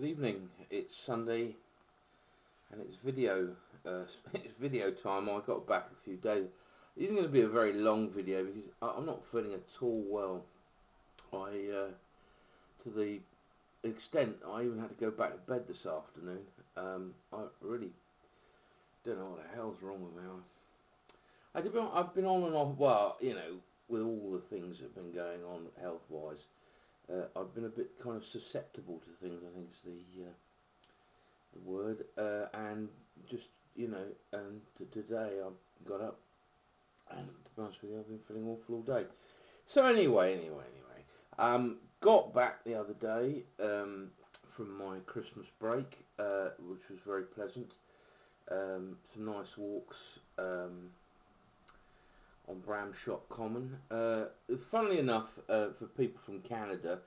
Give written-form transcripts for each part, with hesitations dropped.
Good evening. It's Sunday, and it's video. It's video time. I got back a few days. It isn't going to be a very long video because I'm not feeling at all well. To the extent I even had to go back to bed this afternoon. I really don't know what the hell's wrong with me. I've been on and off. Well, with all the things that have been going on health-wise, I've been a bit kind of susceptible to things. I think is the word, and just and today I got up, and to be honest with you, I've been feeling awful all day. So anyway, got back the other day from my Christmas break, which was very pleasant. Some nice walks on Bramshot Common. Funnily enough, for people from Canada,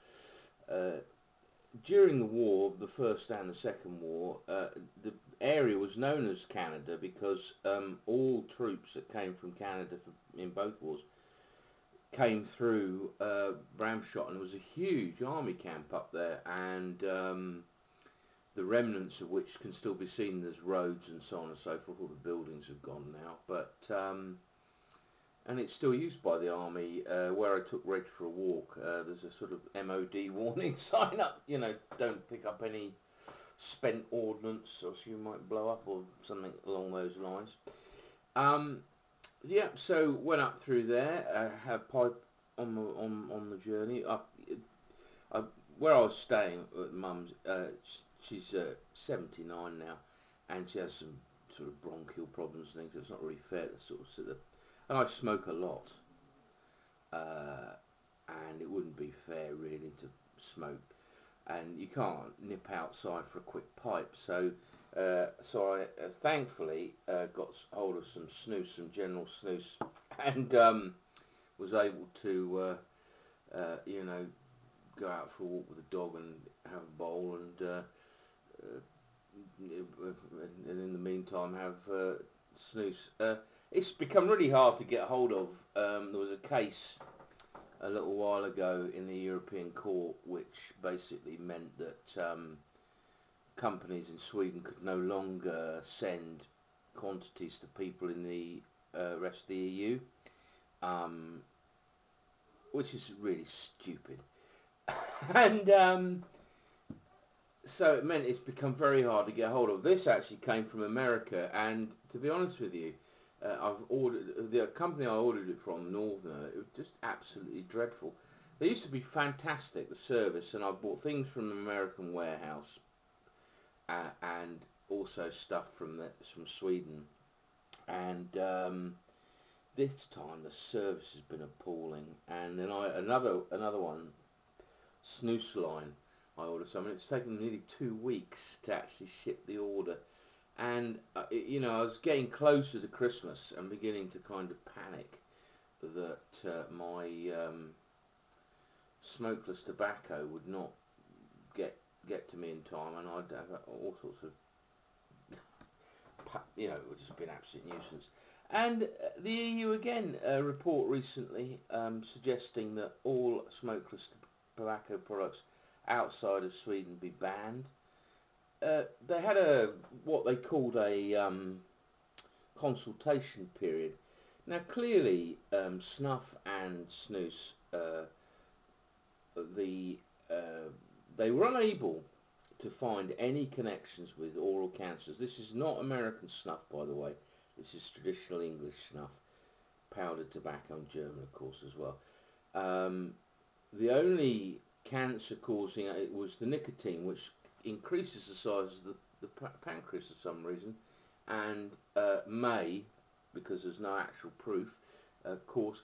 during the war, the First and the Second War, the area was known as Canada because all troops that came from Canada in both wars came through Bramshot, and there was a huge army camp up there, and the remnants of which can still be seen as roads and so on and so forth. All the buildings have gone now, but and it's still used by the army. Where I took Reg for a walk, there's a sort of MOD warning sign up, don't pick up any spent ordnance or you might blow up or something along those lines. Yeah, so went up through there, had pipe on the journey up. Where I was staying at Mum's, she's 79 now, and she has some sort of bronchial problems and things. So it's not really fair to sort of sit there. And I smoke a lot, and it wouldn't be fair really to smoke, and you can't nip outside for a quick pipe. So I thankfully got hold of some snus, some general snus, and was able to go out for a walk with the dog and have a bowl, and in the meantime have snus. It's become really hard to get hold of. There was a case a little while ago in the European Court which basically meant that companies in Sweden could no longer send quantities to people in the rest of the EU, which is really stupid. And so it meant it's become very hard to get hold of. This actually came from America, and to be honest with you, I've ordered the company I ordered it from, Northerner. It was just absolutely dreadful. They used to be fantastic, the service, and I bought things from an American warehouse, and also stuff from Sweden. And this time the service has been appalling. And then another one, Snooze Line. I ordered something. It's taken nearly 2 weeks to actually ship the order. And, I was getting closer to Christmas and beginning to kind of panic that my smokeless tobacco would not get to me in time, and I'd have all sorts of, it would just be an absolute nuisance. And the EU again, a report recently suggesting that all smokeless tobacco products outside of Sweden be banned. They had what they called a consultation period. Now clearly snuff and snus, they were unable to find any connections with oral cancers. This is not American snuff, by the way. This is traditional English snuff, powdered tobacco, and German of course as well. The only cancer causing it was the nicotine, which increases the size of the pancreas for some reason, and may, because there's no actual proof, cause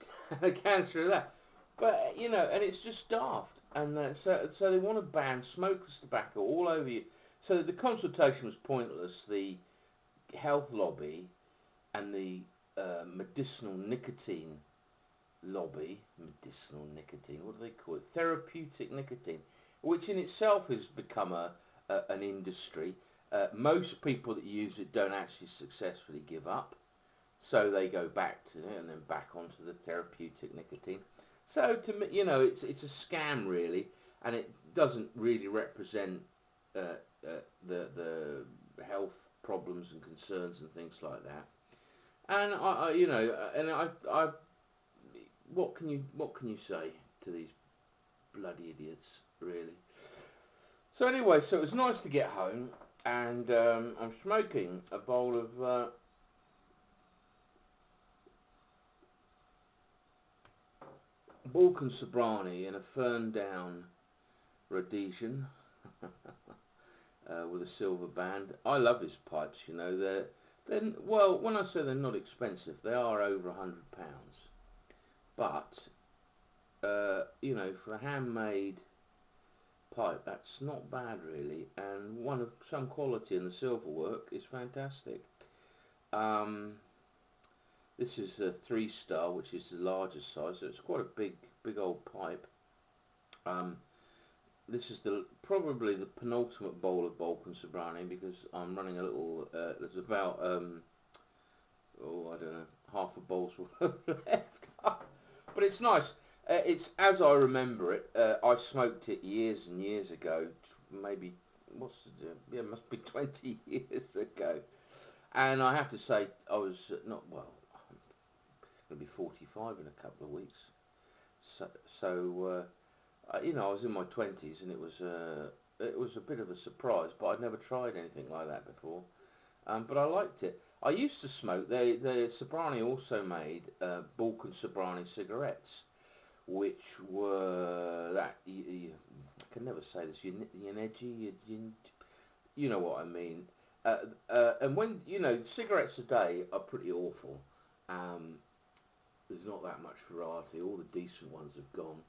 cancer of that. But and it's just daft, and so they want to ban smokeless tobacco all over you. So the consultation was pointless. The health lobby and the medicinal nicotine lobby, what do they call it? Therapeutic nicotine, which in itself has become an industry. Most people that use it don't actually successfully give up, so they go back to it and then back onto the therapeutic nicotine. So to me, it's a scam really, and it doesn't really represent uh, the health problems and concerns and things like that. And I what can you say to these bloody idiots, really? So anyway, so it was nice to get home, and I'm smoking a bowl of Balkan Sobranie in a fern down Rhodesian with a silver band. I love his pipes. They're well. When I say they're not expensive, they are over £100. But for a handmade pipe, that's not bad really, and one of some quality, and the silver work is fantastic. Um, this is a 3-star, which is the largest size, so it's quite a big old pipe. This is probably the penultimate bowl of Balkan Sobranie, because I'm running a little. There's about I don't know, half a bowl's worth left. But it's nice. It's as I remember it. I smoked it years and years ago. Maybe it must be 20 years ago. And I have to say, I was not well. I'm going to be 45 in a couple of weeks. So I was in my 20s, and it was a bit of a surprise. But I'd never tried anything like that before. But I liked it. I used to smoke. The Sobranie also made Balkan Sobranie cigarettes, which were I can never say this. Yaneji, you know what I mean. And when cigarettes a day are pretty awful. Um, there's not that much variety. All the decent ones have gone.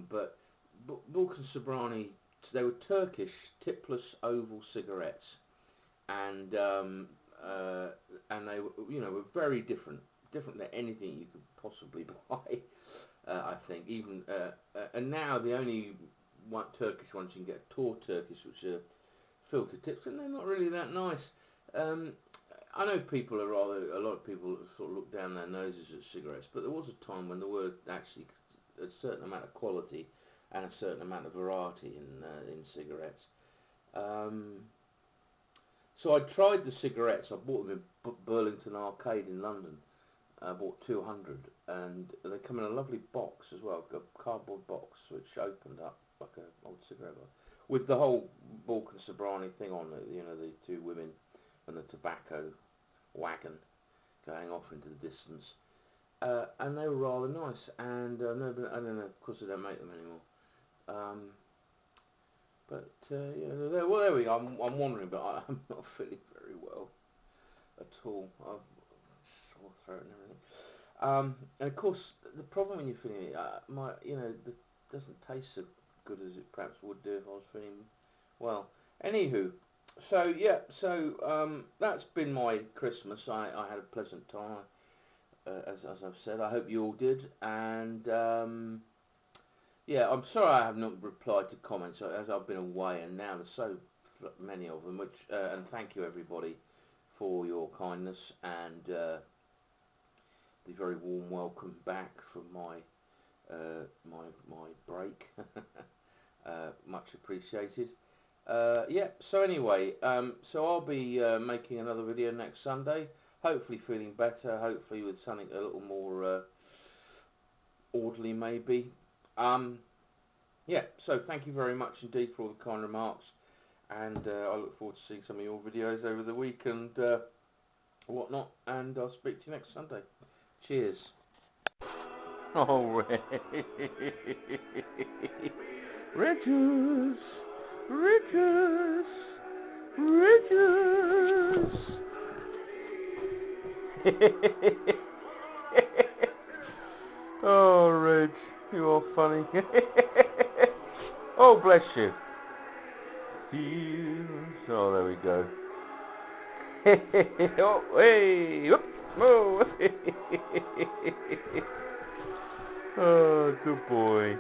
But Balkan Sobranie, they were Turkish tipless oval cigarettes, and they were very different than anything you could possibly buy. I think even and now the only Turkish ones you can get are Tor Turkish, which are filter tips, and they're not really that nice. I know a lot of people sort of look down their noses at cigarettes, but there was a time when there were actually a certain amount of quality and a certain amount of variety in cigarettes. So I tried the cigarettes. I bought them in Burlington Arcade in London. I bought 200, and they come in a lovely box as well, a cardboard box which opened up like an old cigarette box, with the whole Balkan Sobranie thing on it. The two women and the tobacco wagon going off into the distance, and they were rather nice. And no, but I don't know. Of course, they don't make them anymore. But well, there we go. I'm wandering, but I'm not feeling very well at all. I've sore throat and everything. And of course, the problem when you're feeling it, it doesn't taste so good as it perhaps would do if I was feeling well. Anywho, so that's been my Christmas. I had a pleasant time, as I've said. I hope you all did, and I'm sorry I have not replied to comments as I've been away, and now there's so many of them. And thank you everybody for your kindness and the very warm welcome back from my break. Much appreciated. So anyway, so I'll be making another video next Sunday. Hopefully feeling better. Hopefully with something a little more orderly, maybe. So thank you very much indeed for all the kind remarks, and I look forward to seeing some of your videos over the week and whatnot, and I'll speak to you next Sunday. Cheers. Oh, Riches, riches, riches. Oh, Reg, you are funny. Oh, bless you. Feels. Oh, there we go. Oh, hey, whoop, oh. Oh, good boy.